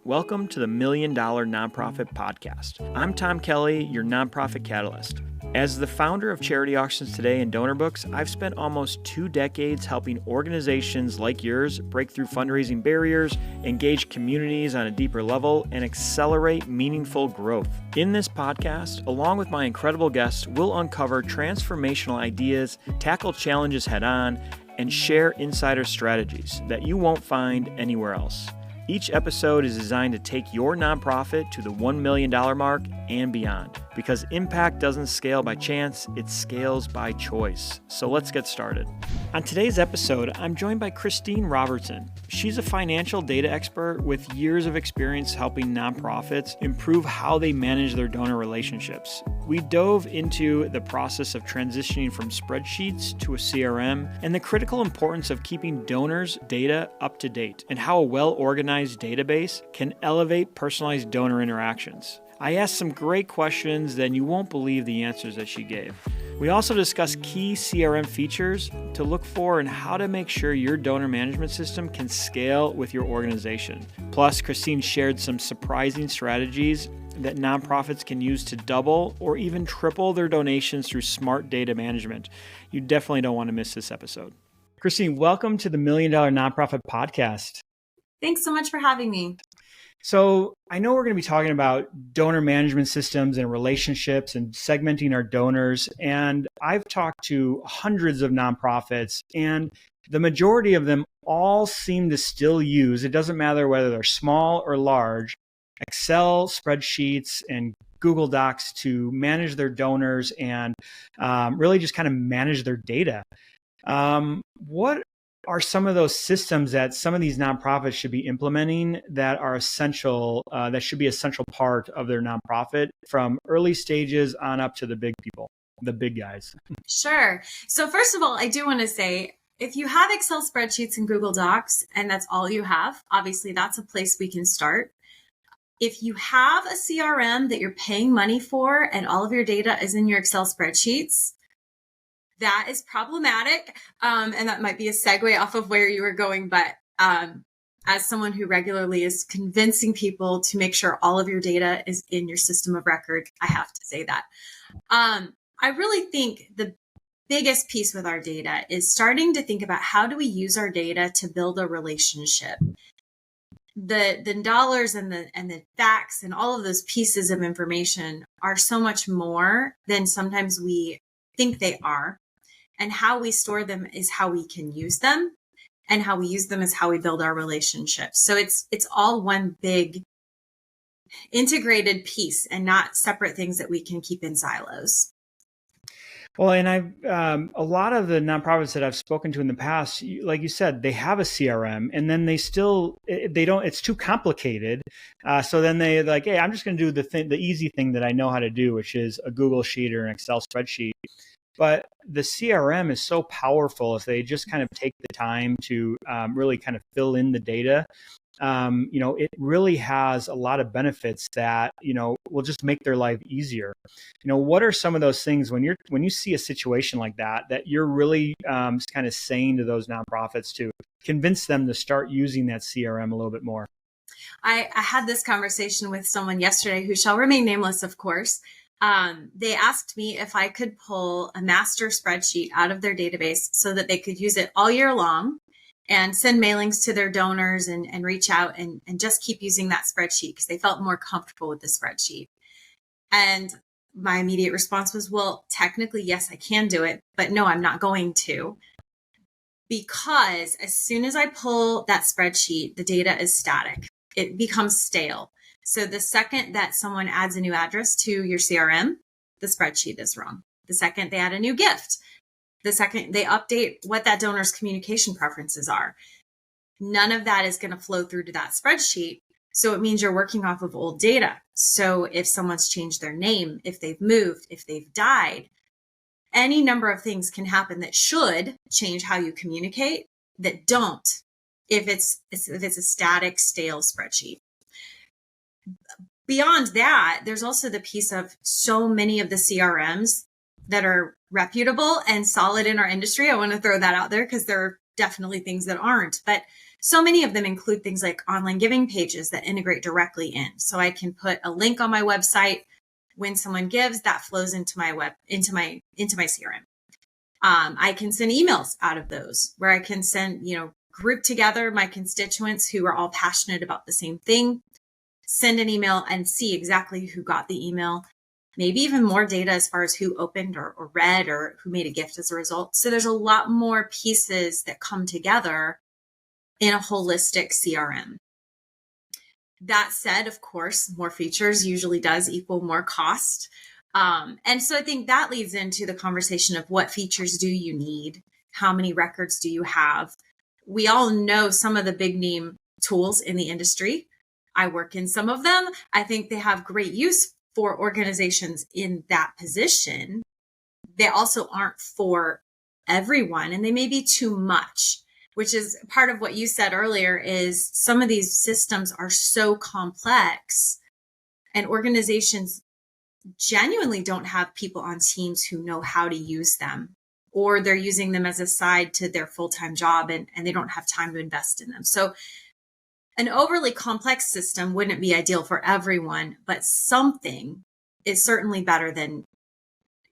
Welcome to the $1 Million Nonprofit Podcast. I'm Tom Kelly, your nonprofit catalyst. As the founder of Charity Auctions Today and Donor Books, I've spent almost 2 decades helping organizations like yours break through fundraising barriers, engage communities on a deeper level, and accelerate meaningful growth. In this podcast, along with my incredible guests, we'll uncover transformational ideas, tackle challenges head-on, and share insider strategies that you won't find anywhere else. Each episode is designed to take your nonprofit to the $1 million mark and beyond, because impact doesn't scale by chance, it scales by choice. So let's get started. On today's episode, I'm joined by Christine Robertson. She's a financial data expert with years of experience helping nonprofits improve how they manage their donor relationships. We dove into the process of transitioning from spreadsheets to a CRM and the critical importance of keeping donors' data up to date and how a well-organized database can elevate personalized donor interactions. I asked some great questions, then you won't believe the answers that she gave. We also discussed key CRM features to look for and how to make sure your donor management system can scale with your organization. Plus, Christine shared some surprising strategies that nonprofits can use to double or even triple their donations through smart data management. You definitely don't want to miss this episode. Christine, welcome to the $1 Million Nonprofit Podcast. Thanks so much for having me. So I know we're going to be talking about donor management systems and relationships and segmenting our donors. And I've talked to hundreds of nonprofits, and the majority of them all seem to still use, it doesn't matter whether they're small or large, Excel spreadsheets and Google Docs to manage their donors and really just kind of manage their data. What are some of those systems that some of these nonprofits should be implementing that are essential, that should be an essential part of their nonprofit from early stages on up to the big people, the big guys? Sure. So first of all, I do want to say, if you have Excel spreadsheets and Google Docs, and that's all you have, obviously that's a place we can start. If you have a CRM that you're paying money for and all of your data is in your Excel spreadsheets, that is problematic. And that might be a segue off of where you were going. But as someone who regularly is convincing people to make sure all of your data is in your system of record, I have to say that. I really think the biggest piece with our data is starting to think about how do we use our data to build a relationship. The dollars and the facts and all of those pieces of information are so much more than sometimes we think they are. And how we store them is how we can use them, and how we use them is how we build our relationships. So it's all one big integrated piece and not separate things that we can keep in silos. Well, and I've a lot of the nonprofits that I've spoken to in the past, like you said, they have a CRM, and then they don't. It's too complicated. So then they're like, hey, I'm just going to do the easy thing that I know how to do, which is a Google sheet or an Excel spreadsheet. But the CRM is so powerful if they just kind of take the time to really kind of fill in the data. It really has a lot of benefits that, will just make their life easier. What are some of those things when you see a situation like that you're really kind of saying to those nonprofits to convince them to start using that CRM a little bit more? I had this conversation with someone yesterday who shall remain nameless, of course. They asked me if I could pull a master spreadsheet out of their database so that they could use it all year long and send mailings to their donors and reach out and just keep using that spreadsheet because they felt more comfortable with the spreadsheet. And my immediate response was, well, technically, yes, I can do it, but no, I'm not going to. Because as soon as I pull that spreadsheet, the data is static. It becomes stale. So the second that someone adds a new address to your CRM, the spreadsheet is wrong. The second they add a new gift, the second they update what that donor's communication preferences are, none of that is going to flow through to that spreadsheet. So it means you're working off of old data. So if someone's changed their name, if they've moved, if they've died, any number of things can happen that should change how you communicate that don't if it's a static, stale spreadsheet. Beyond that, there's also the piece of so many of the CRMs that are reputable and solid in our industry. I want to throw that out there because there are definitely things that aren't. But so many of them include things like online giving pages that integrate directly in. So I can put a link on my website. When someone gives, that flows into my CRM. I can send emails out of those where I can send, group together my constituents who are all passionate about the same thing, send an email and see exactly who got the email, maybe even more data as far as who opened or read or who made a gift as a result. So there's a lot more pieces that come together in a holistic CRM. That said, of course, more features usually does equal more cost. And so I think that leads into the conversation of what features do you need? How many records do you have? We all know some of the big name tools in the industry. I work in some of them. I think they have great use for organizations in that position. They also aren't for everyone, and they may be too much, which is part of what you said earlier. Is some of these systems are so complex and organizations genuinely don't have people on teams who know how to use them, or they're using them as a side to their full-time job and they don't have time to invest in them. So an overly complex system wouldn't be ideal for everyone, but something is certainly better than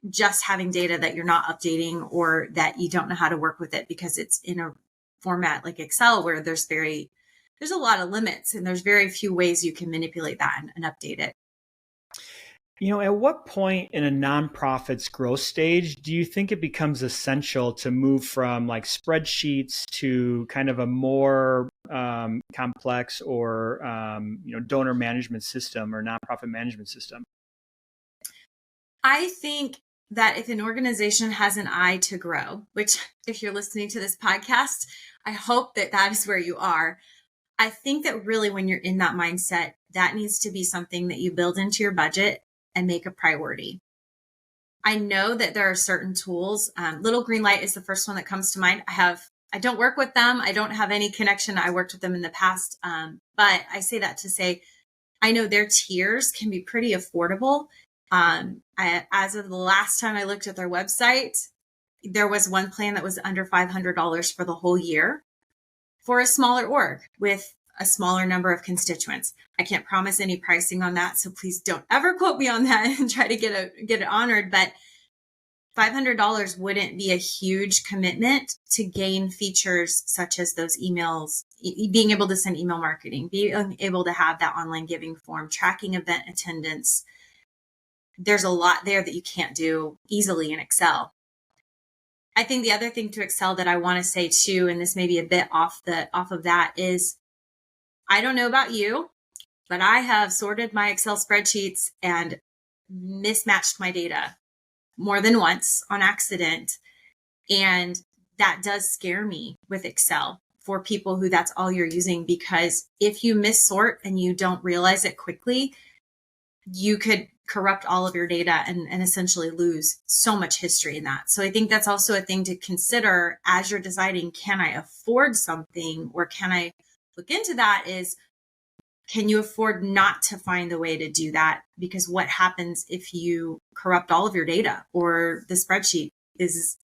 just having data that you're not updating or that you don't know how to work with it because it's in a format like Excel where there's a lot of limits and there's very few ways you can manipulate that and update it. At what point in a nonprofit's growth stage do you think it becomes essential to move from like spreadsheets to kind of a more complex or donor management system or nonprofit management system? I think that if an organization has an eye to grow, which if you're listening to this podcast, I hope that is where you are. I think that really when you're in that mindset, that needs to be something that you build into your budget and make a priority. I know that there are certain tools. Little Green Light is the first one that comes to mind. I don't work with them. I don't have any connection. I worked with them in the past. But I say that to say, I know their tiers can be pretty affordable. As of the last time I looked at their website, there was one plan that was under $500 for the whole year for a smaller org with a smaller number of constituents. I can't promise any pricing on that, so please don't ever quote me on that and try to get it honored. But $500 wouldn't be a huge commitment to gain features such as those emails, being able to send email marketing, being able to have that online giving form, tracking event attendance. There's a lot there that you can't do easily in Excel. I think the other thing to Excel that I want to say too, and this may be a bit off of that, is I don't know about you, but I have sorted my Excel spreadsheets and mismatched my data more than once on accident. And that does scare me with Excel for people who that's all you're using, because if you missort and you don't realize it quickly, you could corrupt all of your data and essentially lose so much history in that. So I think that's also a thing to consider as you're deciding, can I afford something or can I look into that, is can you afford not to find the way to do that? Because what happens if you corrupt all of your data or the spreadsheet is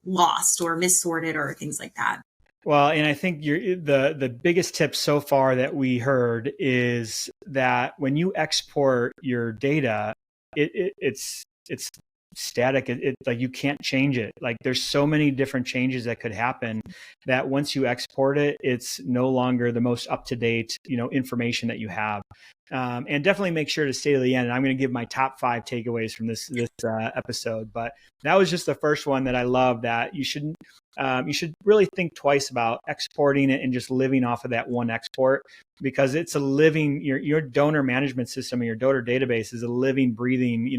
lost or missorted or things like that? Well, and I think the biggest tip so far that we heard is that when you export your data, it's static. It like you can't change it. Like there's so many different changes that could happen that once you export it, it's no longer the most up to date information that you have. And definitely make sure to stay to the end. And I'm going to give my top 5 takeaways from this episode. But that was just the first one that I love, that you should really think twice about exporting it and just living off of that one export, because it's a living, your donor management system and your donor database is a living, breathing,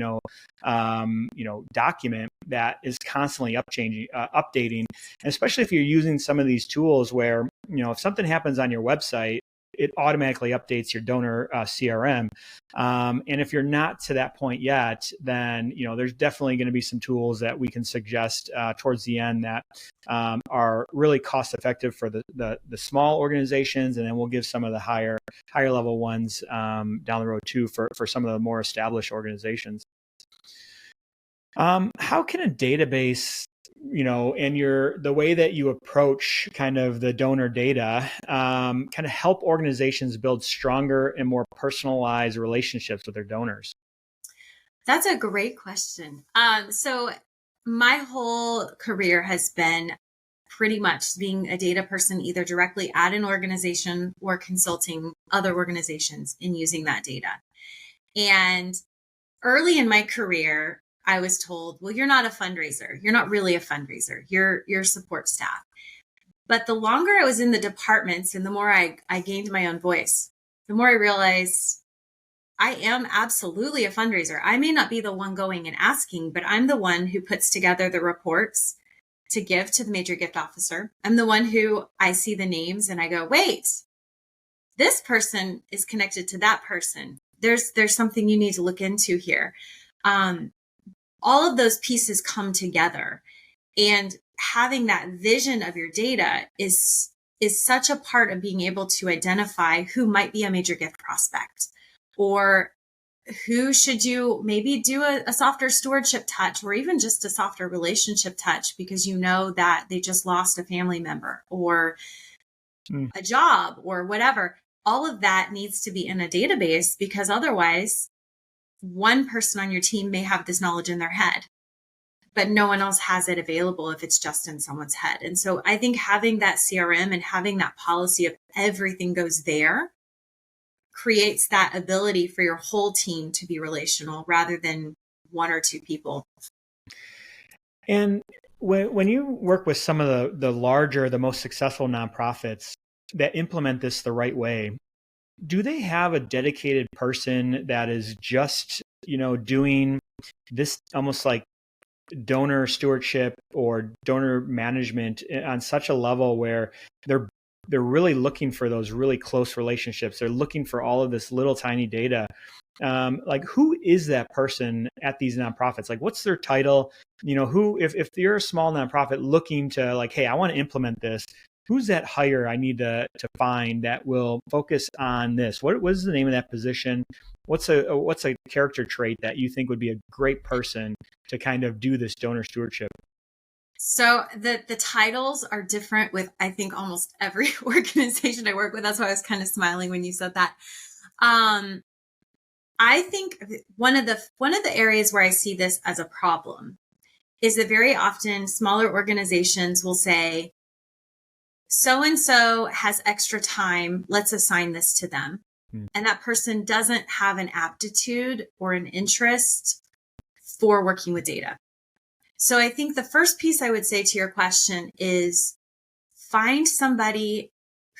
document that is constantly updating. And especially if you're using some of these tools where, if something happens on your website, it automatically updates your donor CRM. And if you're not to that point yet, then, there's definitely going to be some tools that we can suggest towards the end that are really cost effective for the small organizations. And then we'll give some of the higher level ones down the road too, for some of the more established organizations. How can a database and the way that you approach kind of the donor data, kind of help organizations build stronger and more personalized relationships with their donors? That's a great question. So my whole career has been pretty much being a data person, either directly at an organization or consulting other organizations in using that data. And early in my career, I was told, well, you're not a fundraiser. You're not really a fundraiser. You're support staff. But the longer I was in the departments and the more I gained my own voice, the more I realized I am absolutely a fundraiser. I may not be the one going and asking, but I'm the one who puts together the reports to give to the major gift officer. I'm the one who I see the names and I go, wait, this person is connected to that person. There's something you need to look into here. All of those pieces come together, and having that vision of your data is such a part of being able to identify who might be a major gift prospect, or who should you maybe do a softer stewardship touch, or even just a softer relationship touch because you know that they just lost a family member or a job or whatever. All of that needs to be in a database, because otherwise one person on your team may have this knowledge in their head, but no one else has it available if it's just in someone's head. And so I think having that CRM and having that policy of everything goes there creates that ability for your whole team to be relational rather than one or two people. And when you work with some of the larger, the most successful nonprofits that implement this the right way, do they have a dedicated person that is just, doing this almost like donor stewardship or donor management on such a level where they're really looking for those really close relationships? They're looking for all of this little tiny data. Like, who is that person at these nonprofits? Like, what's their title? If you're a small nonprofit looking to like, hey, I want to implement this, who's that hire I need to find that will focus on this? What is the name of that position? What's a character trait that you think would be a great person to kind of do this donor stewardship? So the titles are different with, I think, almost every organization I work with. That's why I was kind of smiling when you said that. I think one of the areas where I see this as a problem is that very often smaller organizations will say, so-and-so has extra time, let's assign this to them. And that person doesn't have an aptitude or an interest for working with data. So I think the first piece I would say to your question is find somebody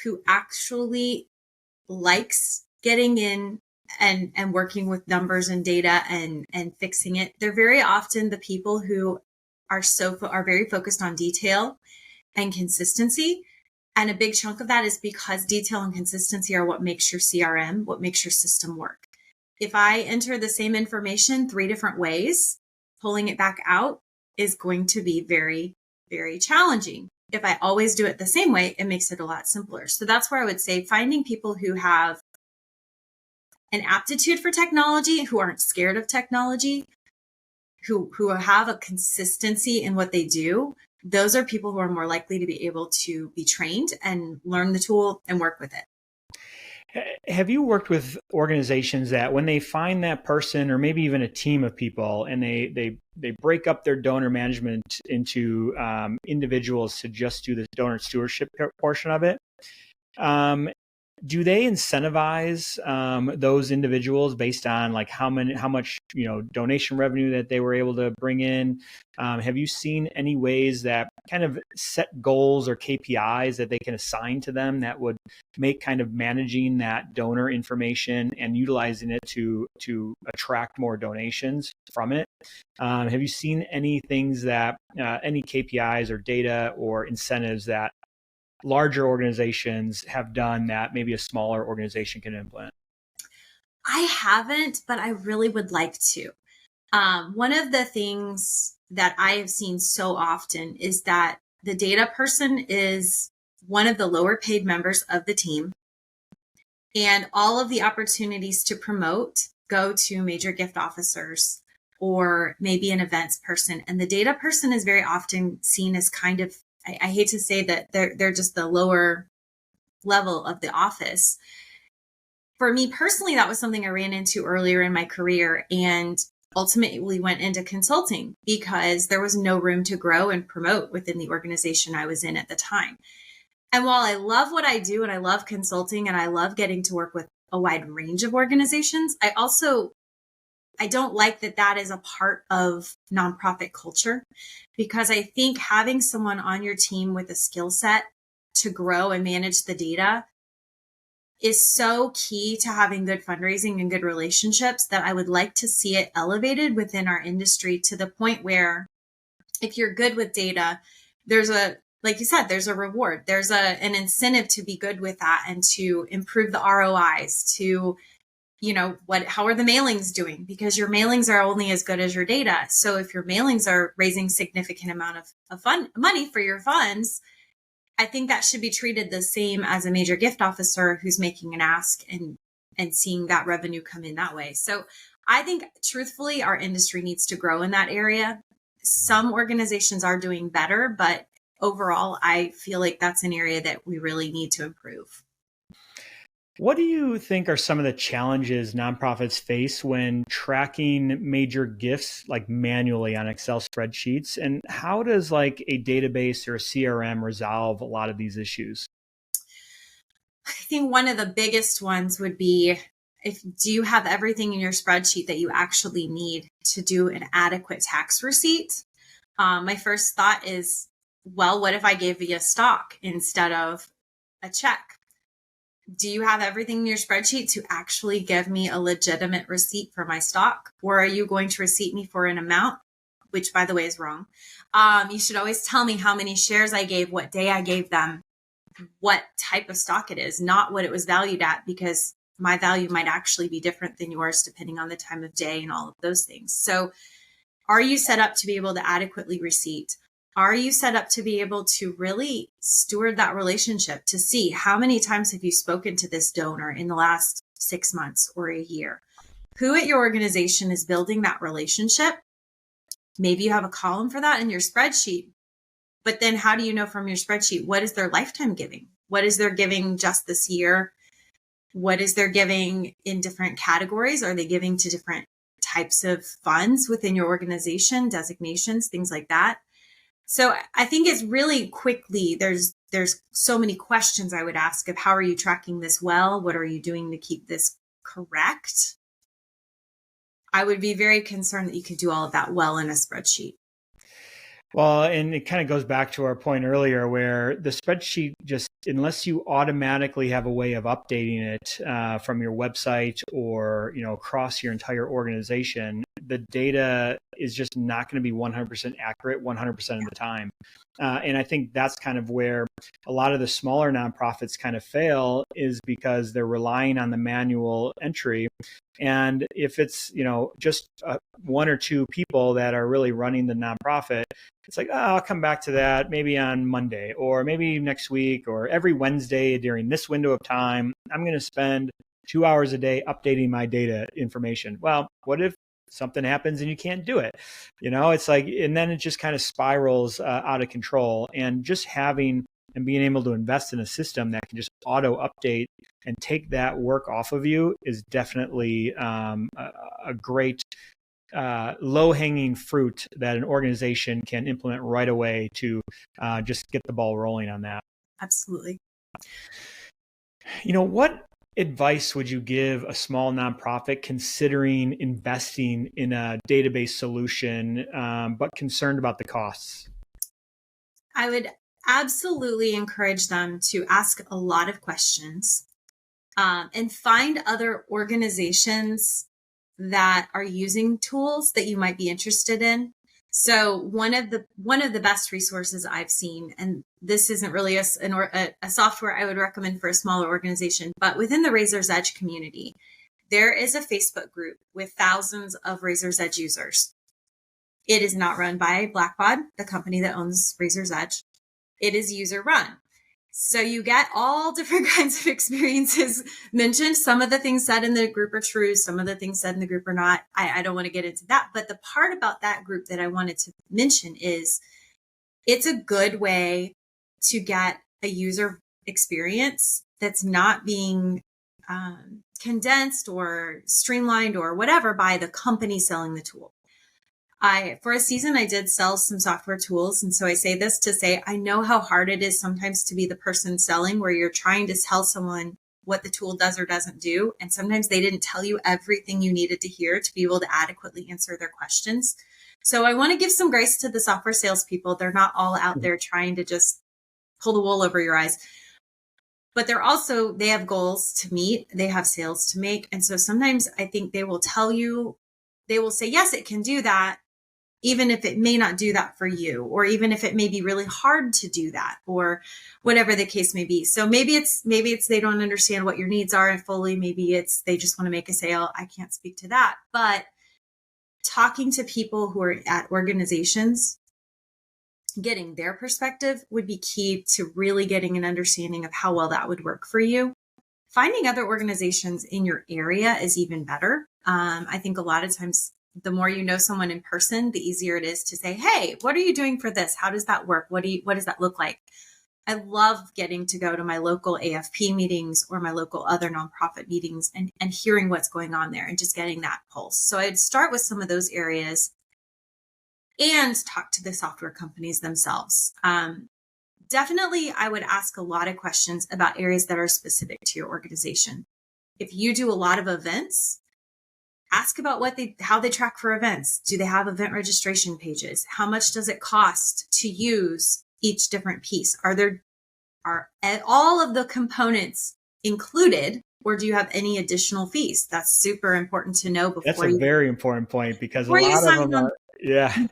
who actually likes getting in and working with numbers and data and fixing it. They're very often the people who are very focused on detail and consistency. And a big chunk of that is because detail and consistency are what makes your CRM, what makes your system work. If I enter the same information 3 different ways, pulling it back out is going to be very, very challenging. If I always do it the same way, it makes it a lot simpler. So that's where I would say finding people who have an aptitude for technology, who aren't scared of technology, who have a consistency in what they do. Those are people who are more likely to be able to be trained and learn the tool and work with it. Have you worked with organizations that when they find that person, or maybe even a team of people, and they break up their donor management into individuals to just do the donor stewardship portion of it? Do they incentivize those individuals based on like how much donation revenue that they were able to bring in? Have you seen any ways that kind of set goals or KPIs that they can assign to them that would make kind of managing that donor information and utilizing it to attract more donations from it? Have you seen any things that any KPIs or data or incentives that larger organizations have done that maybe a smaller organization can implement? I haven't, but I really would like to. One of the things that I have seen so often is that the data person is one of the lower paid members of the team, and all of the opportunities to promote go to major gift officers or maybe an events person. And the data person is very often seen as kind of, I hate to say that they're just the lower level of the office. For me personally, that was something I ran into earlier in my career and ultimately went into consulting because there was no room to grow and promote within the organization I was in at the time. And while I love what I do and I love consulting and I love getting to work with a wide range of organizations, I don't like that is a part of nonprofit culture, because I think having someone on your team with a skill set to grow and manage the data is so key to having good fundraising and good relationships that I would like to see it elevated within our industry to the point where if you're good with data, like you said, there's a reward. There's an incentive to be good with that and to improve the ROIs, to, how are the mailings doing? Because your mailings are only as good as your data. So if your mailings are raising significant amount of money for your funds, I think that should be treated the same as a major gift officer who's making an ask and seeing that revenue come in that way. So I think truthfully, our industry needs to grow in that area. Some organizations are doing better, but overall, I feel like that's an area that we really need to improve. What do you think are some of the challenges nonprofits face when tracking major gifts like manually on Excel spreadsheets? And how does like a database or a CRM resolve a lot of these issues? I think one of the biggest ones would be, do you have everything in your spreadsheet that you actually need to do an adequate tax receipt? My first thought is, well, what if I gave you a stock instead of a check? Do you have everything in your spreadsheet to actually give me a legitimate receipt for my stock? Or are you going to receipt me for an amount, which by the way is wrong? You should always tell me how many shares I gave, what day I gave them, what type of stock it is, not what it was valued at, because my value might actually be different than yours depending on the time of day and all of those things. So are you set up to be able to adequately receipt? Are you set up to be able to really steward that relationship to see how many times have you spoken to this donor in the last 6 months or a year? Who at your organization is building that relationship? Maybe you have a column for that in your spreadsheet, but then how do you know from your spreadsheet, what is their lifetime giving? What is their giving just this year? What is their giving in different categories? Are they giving to different types of funds within your organization, designations, things like that? So I think it's really quickly, there's so many questions I would ask of how are you tracking this well? What are you doing to keep this correct? I would be very concerned that you could do all of that well in a spreadsheet. Well, and it kind of goes back to our point earlier where the spreadsheet just, unless you automatically have a way of updating it from your website or, across your entire organization, the data is just not going to be 100% accurate 100% of the time. And I think that's kind of where a lot of the smaller nonprofits kind of fail, is because they're relying on the manual entry. And if it's, just one or two people that are really running the nonprofit, it's like, I'll come back to that maybe on Monday or maybe next week or every Wednesday during this window of time. I'm going to spend 2 hours a day updating my data information. Well, what if something happens and you can't do it? It's like, and then it just kind of spirals out of control. And just having and being able to invest in a system that can just auto update and take that work off of you is definitely a great low-hanging fruit that an organization can implement right away to just get the ball rolling on that. Absolutely. What advice would you give a small nonprofit considering investing in a database solution, but concerned about the costs? I would absolutely encourage them to ask a lot of questions and find other organizations that are using tools that you might be interested in. So one of the best resources I've seen, and this isn't really a software I would recommend for a smaller organization, but within the Razor's Edge community, there is a Facebook group with thousands of Razor's Edge users. It is not run by Blackbaud, the company that owns Razor's Edge. It is user run. So you get all different kinds of experiences mentioned. Some of the things said in the group are true. Some of the things said in the group are not. I don't want to get into that. But the part about that group that I wanted to mention is it's a good way to get a user experience that's not being condensed or streamlined or whatever by the company selling the tool. For a season, I did sell some software tools. And so I say this to say, I know how hard it is sometimes to be the person selling where you're trying to tell someone what the tool does or doesn't do. And sometimes they didn't tell you everything you needed to hear to be able to adequately answer their questions. So I want to give some grace to the software salespeople. They're not all out there trying to just pull the wool over your eyes. But they have goals to meet. They have sales to make. And so sometimes I think they will say, yes, it can do that, even if it may not do that for you, or even if it may be really hard to do that, or whatever the case may be. So maybe it's they don't understand what your needs are fully. Maybe it's they just want to make a sale. I can't speak to that. But talking to people who are at organizations, getting their perspective would be key to really getting an understanding of how well that would work for you. Finding other organizations in your area is even better. I think a lot of times, the more you know someone in person, the easier it is to say, hey, what are you doing for this? How does that work? What does that look like? I love getting to go to my local AFP meetings or my local other nonprofit meetings and hearing what's going on there and just getting that pulse. So I'd start with some of those areas and talk to the software companies themselves. Definitely, I would ask a lot of questions about areas that are specific to your organization. If you do a lot of events, ask about how they track for events. Do they have event registration pages? How much does it cost to use each different piece? Are all of the components included, or do you have any additional fees? That's super important to know before. That's a very important point, because a lot of them are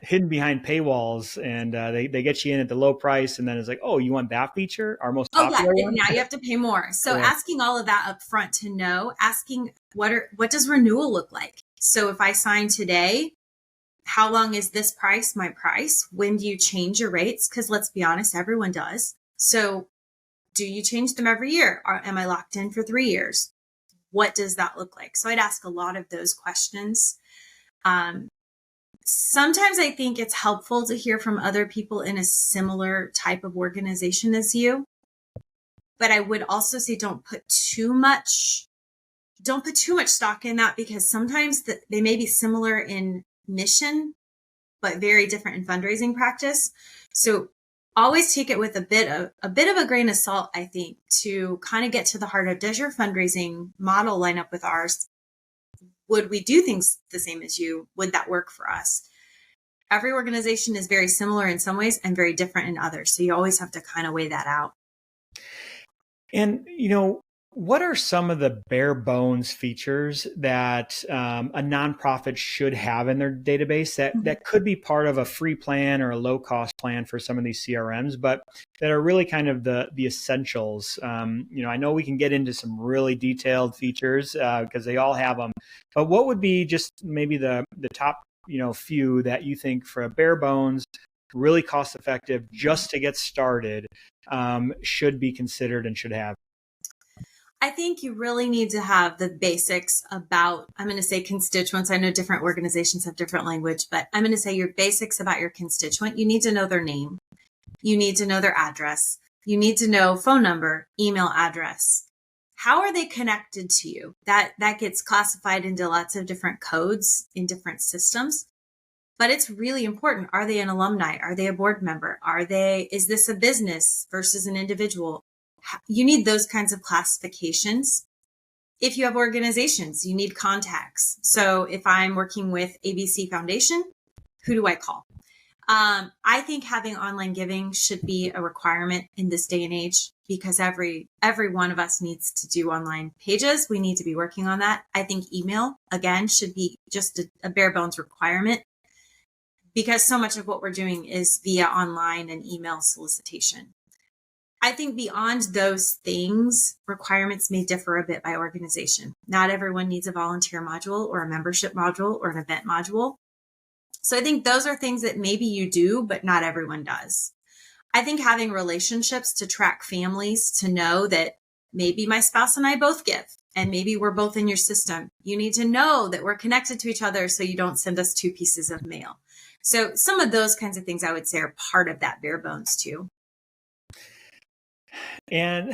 hidden behind paywalls, and they get you in at the low price, and then it's like, oh, you want that feature, our most popular one? Now you have to pay more. So asking all of that up front to know, asking what does renewal look like? So if I sign today, how long is this price my price? When do you change your rates? Because let's be honest, everyone does. So do you change them every year? Am I locked in for 3 years? What does that look like? So I'd ask a lot of those questions. Sometimes I think it's helpful to hear from other people in a similar type of organization as you. But I would also say don't put too much stock in that, because sometimes they may be similar in mission, but very different in fundraising practice. So always take it with a bit of a grain of salt, I think, to kind of get to the heart of, does your fundraising model line up with ours? Would we do things the same as you? Would that work for us? Every organization is very similar in some ways and very different in others. So you always have to kind of weigh that out. And, what are some of the bare bones features that a nonprofit should have in their database that could be part of a free plan or a low cost plan for some of these CRMs, but that are really kind of the essentials? I know we can get into some really detailed features because they all have them, but what would be just maybe the top few that you think, for a bare bones, really cost effective, just to get started, should be considered and should have? I think you really need to have the basics about, I'm going to say, constituents. I know different organizations have different language, but I'm going to say your basics about your constituent. You need to know their name. You need to know their address. You need to know phone number, email address. How are they connected to you? That gets classified into lots of different codes in different systems, but it's really important. Are they an alumni? Are they a board member? Is this a business versus an individual? You need those kinds of classifications. If you have organizations, you need contacts. So if I'm working with ABC Foundation, who do I call? I think having online giving should be a requirement in this day and age, because every one of us needs to do online pages. We need to be working on that. I think email, again, should be just a bare bones requirement, because so much of what we're doing is via online and email solicitation. I think beyond those things, requirements may differ a bit by organization. Not everyone needs a volunteer module or a membership module or an event module. So I think those are things that maybe you do, but not everyone does. I think having relationships to track families, to know that maybe my spouse and I both give, and maybe we're both in your system. You need to know that we're connected to each other so you don't send us 2 pieces of mail. So some of those kinds of things I would say are part of that bare bones too. And,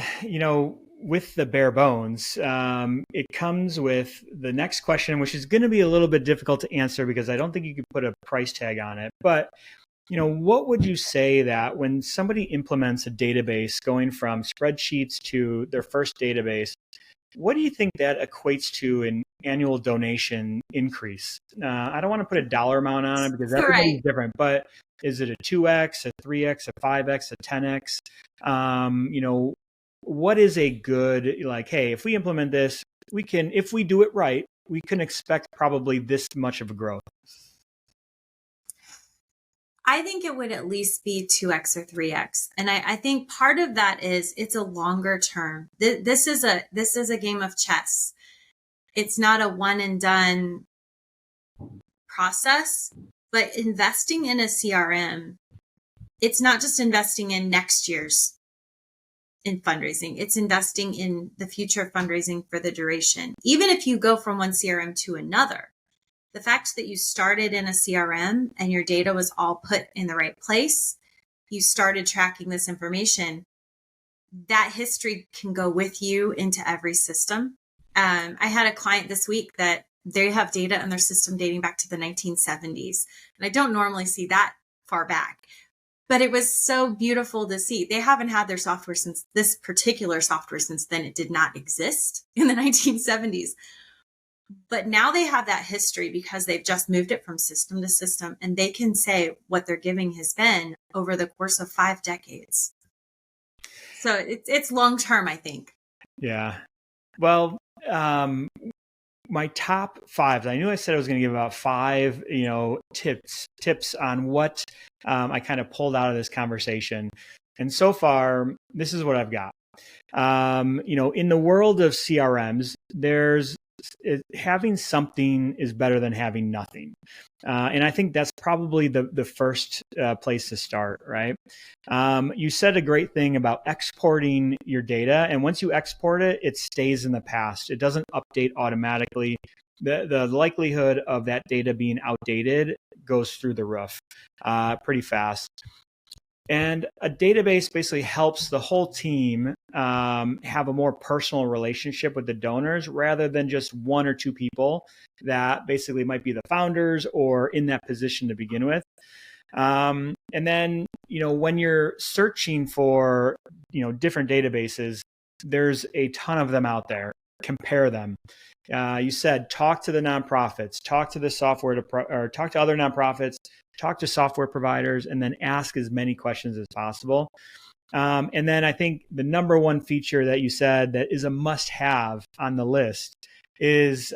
with the bare bones, it comes with the next question, which is going to be a little bit difficult to answer because I don't think you could put a price tag on it. But, what would you say that when somebody implements a database going from spreadsheets to their first database, what do you think that equates to in annual donation increase? I don't want to put a dollar amount on it because everybody's different, but is it a 2x, a 3x, a 5x, a 10x? What is a good, hey, if we implement this, we can, if we do it right, we can expect probably this much of a growth? I think it would at least be 2x or 3x. And I think part of that is it's a longer term. This is a game of chess. It's not a one and done process, but investing in a CRM, it's not just investing in next year's in fundraising. It's investing in the future fundraising for the duration. Even if you go from one CRM to another, the fact that you started in a CRM and your data was all put in the right place, you started tracking this information, that history can go with you into every system. I had a client this week that they have data in their system dating back to the 1970s. And I don't normally see that far back, but it was so beautiful to see. They haven't had their software since this particular software since then. It did not exist in the 1970s. But now they have that history because they've just moved it from system to system, and they can say what their giving has been over the course of 5 decades. So it's long term, I think. Yeah. Well, my top 5, I knew I said I was going to give about 5, tips on what I kind of pulled out of this conversation. And so far, this is what I've got. In the world of CRMs, having something is better than having nothing. And I think that's probably the first place to start, right? You said a great thing about exporting your data. And once you export it, it stays in the past. It doesn't update automatically. The likelihood of that data being outdated goes through the roof pretty fast. And a database basically helps the whole team have a more personal relationship with the donors rather than just 1 or 2 people that basically might be the founders or in that position to begin with. And then, when you're searching for, different databases, there's a ton of them out there. Compare them. You said talk to the nonprofits, talk to the software or talk to other nonprofits, talk to software providers, and then ask as many questions as possible. And then I think the number one feature that you said that is a must-have on the list is,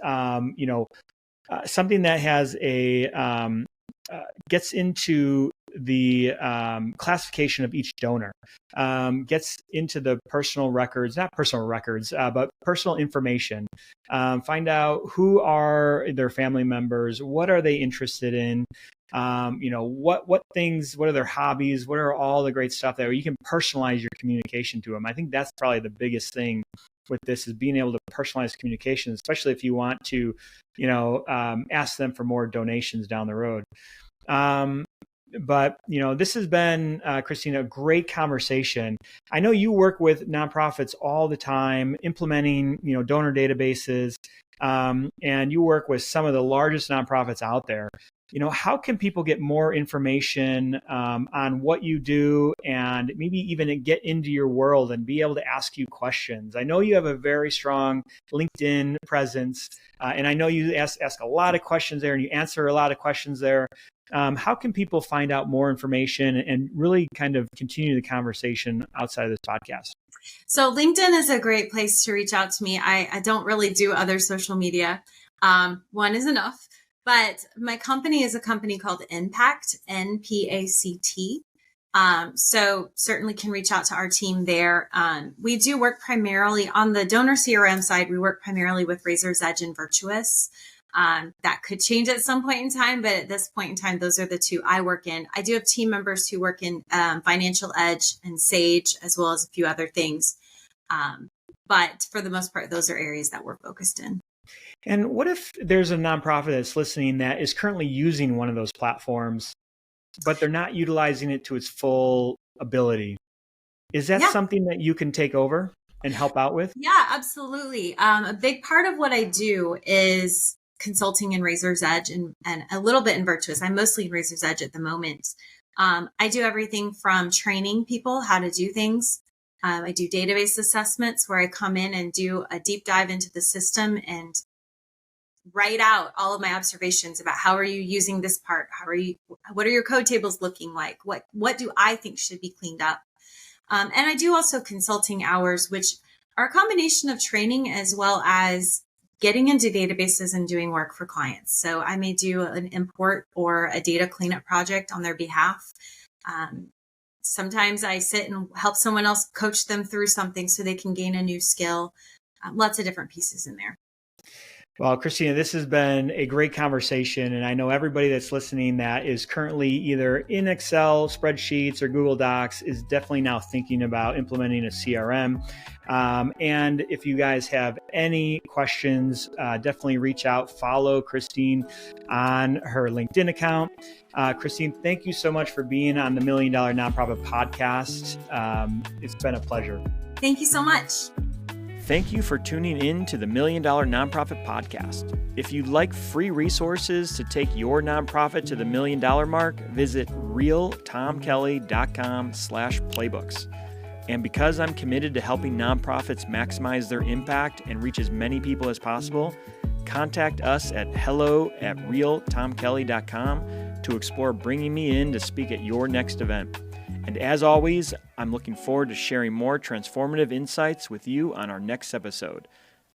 something that has gets into the classification of each donor, gets into the personal records, not personal records, but personal information. Find out who are their family members, what are they interested in, what things, what are their hobbies, what are all the great stuff there. You can personalize your communication to them. I think that's probably the biggest thing with this is being able to personalize communication, especially if you want to, ask them for more donations down the road. But, this has been, Christina, a great conversation. I know you work with nonprofits all the time, implementing, donor databases, and you work with some of the largest nonprofits out there. How can people get more information on what you do and maybe even get into your world and be able to ask you questions? I know you have a very strong LinkedIn presence, and I know you ask a lot of questions there and you answer a lot of questions there. How can people find out more information and really kind of continue the conversation outside of this podcast? So LinkedIn is a great place to reach out to me. I don't really do other social media. One is enough. But my company is a company called Impact, NPACT. So certainly can reach out to our team there. We do work primarily on the donor CRM side. We work primarily with Razor's Edge and Virtuous. That could change at some point in time, but at this point in time, those are the two I work in. I do have team members who work in Financial Edge and Sage, as well as a few other things. But for the most part, those are areas that we're focused in. And what if there's a nonprofit that's listening that is currently using one of those platforms, but they're not utilizing it to its full ability? Is that something that you can take over and help out with? Yeah, absolutely. A big part of what I do is consulting in Razor's Edge and a little bit in Virtuous. I'm mostly in Razor's Edge at the moment. I do everything from training people how to do things. I do database assessments where I come in and do a deep dive into the system and write out all of my observations about how are you using this part? What are your code tables looking like? What do I think should be cleaned up? And I do also consulting hours, which are a combination of training as well as getting into databases and doing work for clients. So I may do an import or a data cleanup project on their behalf. Sometimes I sit and help someone else coach them through something so they can gain a new skill. Lots of different pieces in there. Well, Christina, this has been a great conversation. And I know everybody that's listening that is currently either in Excel, spreadsheets, or Google Docs is definitely now thinking about implementing a CRM. And if you guys have any questions, definitely reach out, follow Christine on her LinkedIn account. Christine, thank you so much for being on the $1 Million Nonprofit Podcast. It's been a pleasure. Thank you so much. Thank you for tuning in to the $1 Million Nonprofit Podcast. If you'd like free resources to take your nonprofit to the $1 million mark, visit realtomkelly.com/playbooks. And because I'm committed to helping nonprofits maximize their impact and reach as many people as possible, contact us at hello@realtomkelly.com to explore bringing me in to speak at your next event. And as always, I'm looking forward to sharing more transformative insights with you on our next episode.